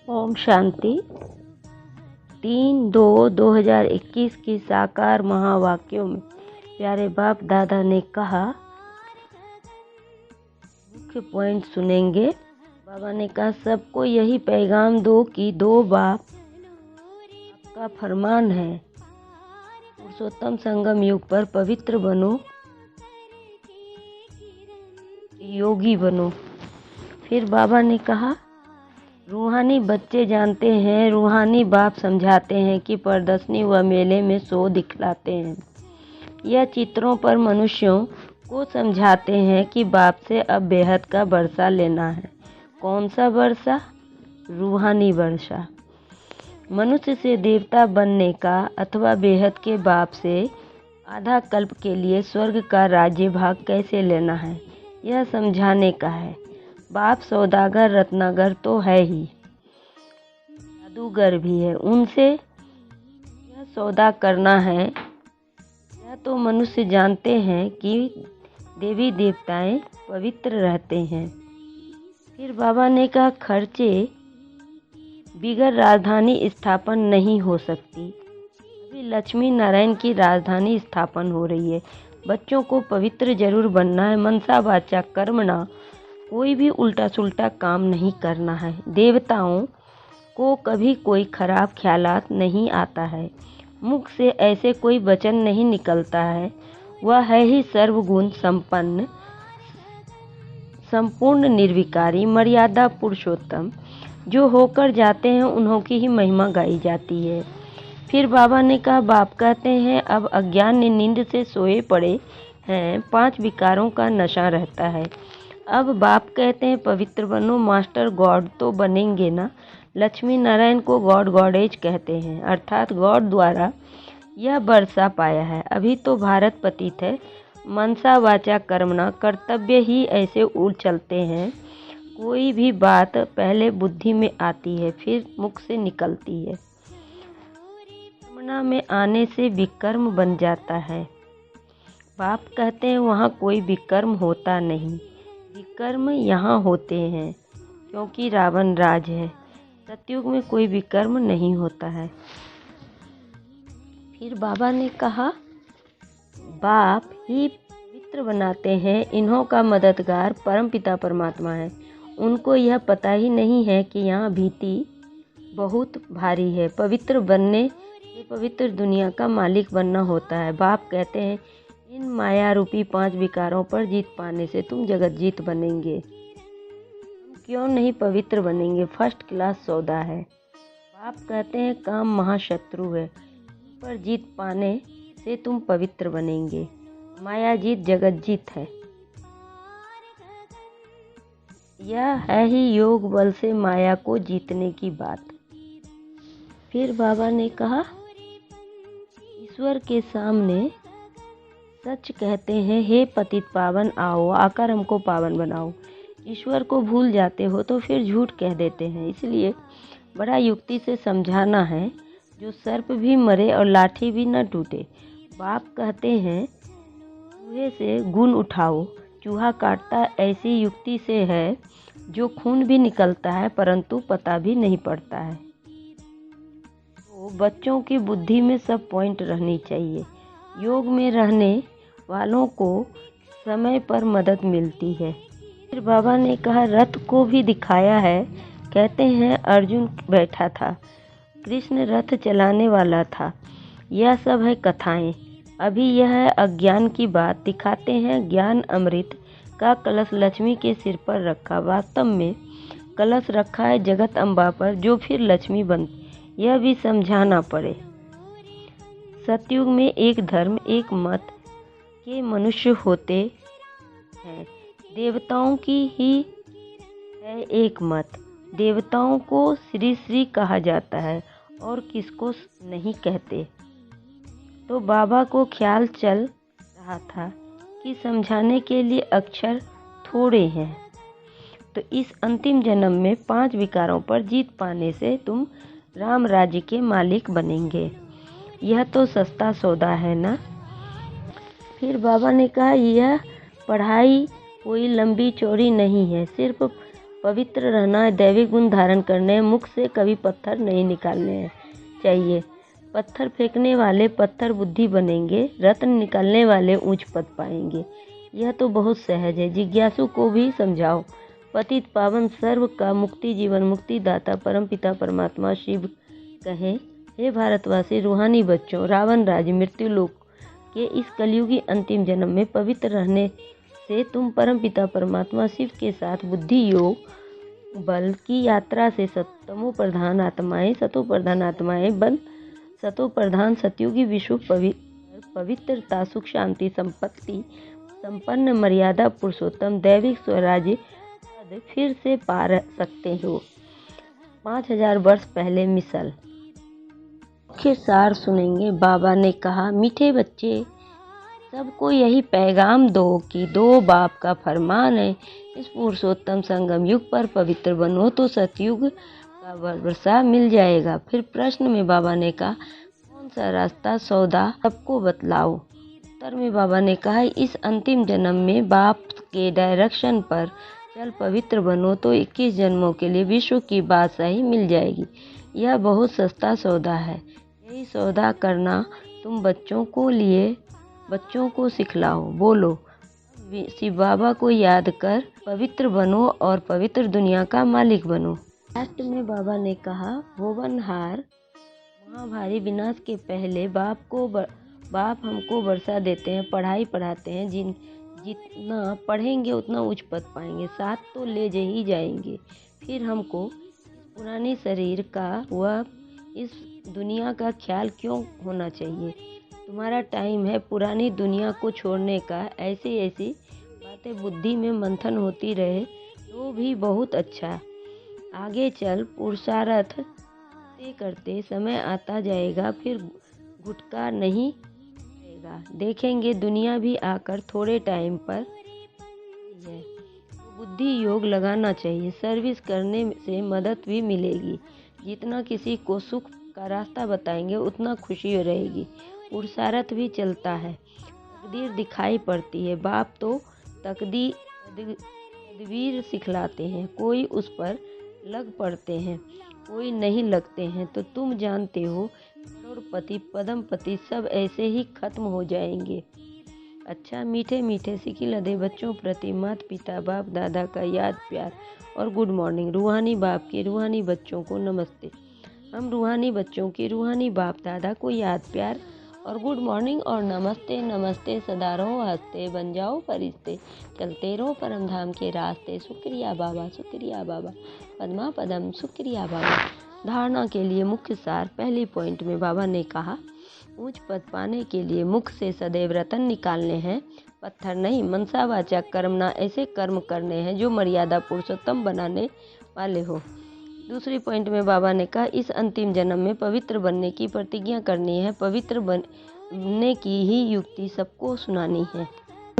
ओम शांति। 3/2/2021 की साकार महावाक्यों में प्यारे बाप दादा ने कहा, मुख्य पॉइंट सुनेंगे। बाबा ने कहा, सबको यही पैगाम दो कि दो बाप आपका फरमान है, पुरुषोत्तम संगम युग पर पवित्र बनो, योगी बनो। फिर बाबा ने कहा, रूहानी बच्चे जानते हैं, रूहानी बाप समझाते हैं कि प्रदर्शनी व मेले में शो दिखलाते हैं। यह चित्रों पर मनुष्यों को समझाते हैं कि बाप से अब बेहद का वर्षा लेना है। कौन सा वर्षा? रूहानी वर्षा। मनुष्य से देवता बनने का अथवा बेहद के बाप से आधा कल्प के लिए स्वर्ग का राज्य भाग कैसे लेना है, यह समझाने का है। बाप सौदागर रत्नागर तो है ही, जादूगर भी है। उनसे यह सौदा करना है। यह तो मनुष्य जानते हैं कि देवी देवताएं पवित्र रहते हैं। फिर बाबा ने कहा, खर्चे बिगड़ राजधानी स्थापन नहीं हो सकती। अभी लक्ष्मी नारायण की राजधानी स्थापन हो रही है। बच्चों को पवित्र जरूर बनना है। मनसा वाचा कर्मणा, कोई भी उल्टा सुल्टा काम नहीं करना है। देवताओं को कभी कोई खराब ख्यालात नहीं आता है। मुख से ऐसे कोई वचन नहीं निकलता है। वह है ही सर्वगुण संपन्न, संपूर्ण निर्विकारी, मर्यादा पुरुषोत्तम। जो होकर जाते हैं उन्हों की ही महिमा गाई जाती है। फिर बाबा ने कहा, बाप कहते हैं अब अज्ञान ने नींद से सोए पड़े हैं, 5 विकारों का नशा रहता है। अब बाप कहते हैं पवित्र बनो। मास्टर गॉड तो बनेंगे ना। लक्ष्मी नारायण को गॉड गॉडेज कहते हैं, अर्थात गॉड द्वारा यह वर्षा पाया है। अभी तो भारत पतित है। मनसा वाचा कर्मणा, कर्तव्य ही ऐसे उड़ चलते हैं। कोई भी बात पहले बुद्धि में आती है, फिर मुख से निकलती है। कर्मणा में आने से विकर्म बन जाता है। बाप कहते हैं वहाँ कोई विकर्म होता नहीं, विकर्म यहाँ होते हैं, क्योंकि रावण राज है। सतयुग में कोई विकर्म नहीं होता है। फिर बाबा ने कहा, बाप ही पवित्र बनाते हैं। इन्हों का मददगार परमपिता परमात्मा है। उनको यह पता ही नहीं है कि यहाँ भीति बहुत भारी है। पवित्र बनने से पवित्र दुनिया का मालिक बनना होता है। बाप कहते हैं इन माया रूपी 5 विकारों पर जीत पाने से तुम जगत जीत बनेंगे। हम क्यों नहीं पवित्र बनेंगे? फर्स्ट क्लास सौदा है। बाप कहते हैं काम महाशत्रु है, पर जीत पाने से तुम पवित्र बनेंगे। माया जीत जगत जीत है। यह है ही योग बल से माया को जीतने की बात। फिर बाबा ने कहा, ईश्वर के सामने सच कहते हैं, हे पतित पावन आओ, आकर हमको पावन बनाओ। ईश्वर को भूल जाते हो तो फिर झूठ कह देते हैं। इसलिए बड़ा युक्ति से समझाना है, जो सर्प भी मरे और लाठी भी न टूटे। बाप कहते हैं चूहे से गुण उठाओ। चूहा काटता ऐसी युक्ति से है जो खून भी निकलता है, परंतु पता भी नहीं पड़ता है। तो बच्चों की बुद्धि में सब पॉइंट रहनी चाहिए। योग में रहने वालों को समय पर मदद मिलती है। फिर बाबा ने कहा, रथ को भी दिखाया है। कहते हैं अर्जुन बैठा था, कृष्ण रथ चलाने वाला था। यह सब है कथाएं। अभी यह है अज्ञान की बात। दिखाते हैं ज्ञान अमृत का कलश लक्ष्मी के सिर पर रखा। वास्तव में कलश रखा है जगत अम्बा पर, जो फिर लक्ष्मी बनती। यह भी समझाना पड़े। सतयुग में एक धर्म एक मत के मनुष्य होते हैं। देवताओं की ही है एक मत। देवताओं को श्री श्री कहा जाता है और किसको नहीं कहते। तो बाबा को ख्याल चल रहा था कि समझाने के लिए अक्षर थोड़े हैं। तो इस अंतिम जन्म में 5 विकारों पर जीत पाने से तुम राम राज्य के मालिक बनेंगे। यह तो सस्ता सौदा है ना। फिर बाबा ने कहा, यह पढ़ाई कोई लंबी चौड़ी नहीं है, सिर्फ पवित्र रहना है, दैविक गुण धारण करने हैं, मुख से कभी पत्थर नहीं निकालने हैं चाहिए। पत्थर फेंकने वाले पत्थर बुद्धि बनेंगे, रत्न निकालने वाले ऊंच पद पाएंगे। यह तो बहुत सहज है, जिज्ञासु को भी समझाओ। पतित पावन सर्व का मुक्ति जीवन मुक्ति दाता परमपिता परमात्मा शिव कहें, हे भारतवासी रूहानी बच्चों, रावण राज्य मृत्यु लोक के इस कलयुगी अंतिम जन्म में पवित्र रहने से तुम परमपिता परमात्मा शिव के साथ बुद्धि योग बल की यात्रा से सतों प्रधान आत्माएं बन सतो प्रधान सतयुगी विश्व पवित्रता सुख शांति संपत्ति संपन्न मर्यादा पुरुषोत्तम दैविक स्वराज्य फिर से पा सकते हो। 5000 वर्ष पहले मिसल। मुख्य सार सुनेंगे। बाबा ने कहा, मीठे बच्चे, सबको यही पैगाम दो कि दो बाप का फरमान है, इस पुरुषोत्तम संगम युग पर पवित्र बनो तो सतयुग का वर्षा मिल जाएगा। फिर प्रश्न में बाबा ने कहा, कौन सा रास्ता सौदा सबको बतलाओ। उत्तर में बाबा ने कहा, इस अंतिम जन्म में बाप के डायरेक्शन पर चल पवित्र बनो तो 21 जन्मों के लिए विश्व की बादशाही मिल जाएगी। यह बहुत सस्ता सौदा है, यही सौदा करना तुम बच्चों को सिखलाओ। बोलो, शिव बाबा को याद कर पवित्र बनो और पवित्र दुनिया का मालिक बनो। लास्ट में बाबा ने कहा, भुवनहार महाभारी विनाश के पहले बाप हमको वर्षा देते हैं, पढ़ाई पढ़ाते हैं, जितना पढ़ेंगे उतना उच्च पद पाएंगे, साथ तो ले ही जाएंगे। फिर हमको पुरानी शरीर का व इस दुनिया का ख्याल क्यों होना चाहिए। तुम्हारा टाइम है पुरानी दुनिया को छोड़ने का। ऐसी बातें बुद्धि में मंथन होती रहे तो भी बहुत अच्छा। आगे चल पुरुषार्थ करते समय आता जाएगा, फिर घुटका नहीं रहेगा। देखेंगे दुनिया भी आकर थोड़े टाइम पर है। बुद्धि योग लगाना चाहिए, सर्विस करने से मदद भी मिलेगी। जितना किसी को सुख का रास्ता बताएंगे उतना खुशी रहेगी। पुरुषार्थ भी चलता है, तकदीर दिखाई पड़ती है। बाप तो तदबीर सिखलाते हैं, कोई उस पर लग पड़ते हैं, कोई नहीं लगते हैं। तो तुम जानते हो करोड़पति पद्मपति सब ऐसे ही खत्म हो जाएंगे। अच्छा, मीठे मीठे सिखी लदे बच्चों प्रति माता पिता बाप दादा का याद प्यार और गुड मॉर्निंग। रूहानी बाप के रूहानी बच्चों को नमस्ते। हम रूहानी बच्चों के रूहानी बाप दादा को याद प्यार और गुड मॉर्निंग और नमस्ते। नमस्ते, सदा रहो हंसते, बन जाओ फरिश्ते, चलते रहो परम धाम के रास्ते। शुक्रिया बाबा, पद्मा पदम, शुक्रिया बाबा। धारणा के लिए मुख्य सार। पहली पॉइंट में बाबा ने कहा, ऊंच पद पाने के लिए मुख से सदैव रतन निकालने हैं, पत्थर नहीं। मनसा वाचा कर्मना, ऐसे कर्म करने हैं जो मर्यादा पुरुषोत्तम बनाने वाले हो। दूसरी पॉइंट में बाबा ने कहा, इस अंतिम जन्म में पवित्र बनने की प्रतिज्ञा करनी है, पवित्र बनने की ही युक्ति सबको सुनानी है।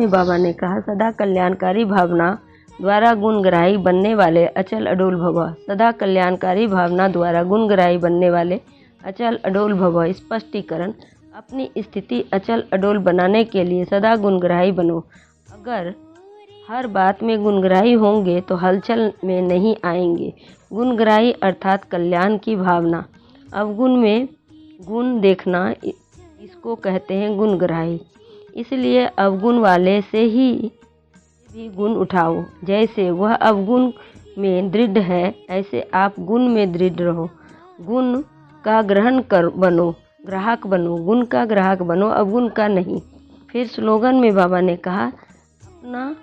बाबा ने कहा, सदा कल्याणकारी भावना द्वारा गुणग्राही बनने वाले अचल अडोल भव। सदा कल्याणकारी भावना द्वारा गुणग्राही बनने वाले अचल अडोल भव। स्पष्टीकरण, अपनी स्थिति अचल अडोल बनाने के लिए सदा गुणग्राही बनो। अगर हर बात में गुणग्राही होंगे तो हलचल में नहीं आएंगे। गुणग्राही अर्थात कल्याण की भावना। अवगुण में गुण देखना, इसको कहते हैं गुणग्राही। इसलिए अवगुण वाले से ही भी गुण उठाओ। जैसे वह अवगुण में दृढ़ है, ऐसे आप गुण में दृढ़ रहो। गुण का ग्राहक बनो, गुण का ग्राहक बनो, अवगुण का नहीं। फिर स्लोगन में बाबा ने कहा, अपना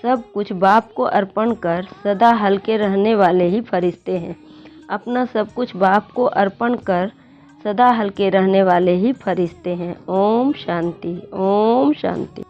सब कुछ बाप को अर्पण कर सदा हल्के रहने वाले ही फरिश्ते हैं। अपना सब कुछ बाप को अर्पण कर सदा हल्के रहने वाले ही फरिश्ते हैं। ओम शांति, ओम शांति।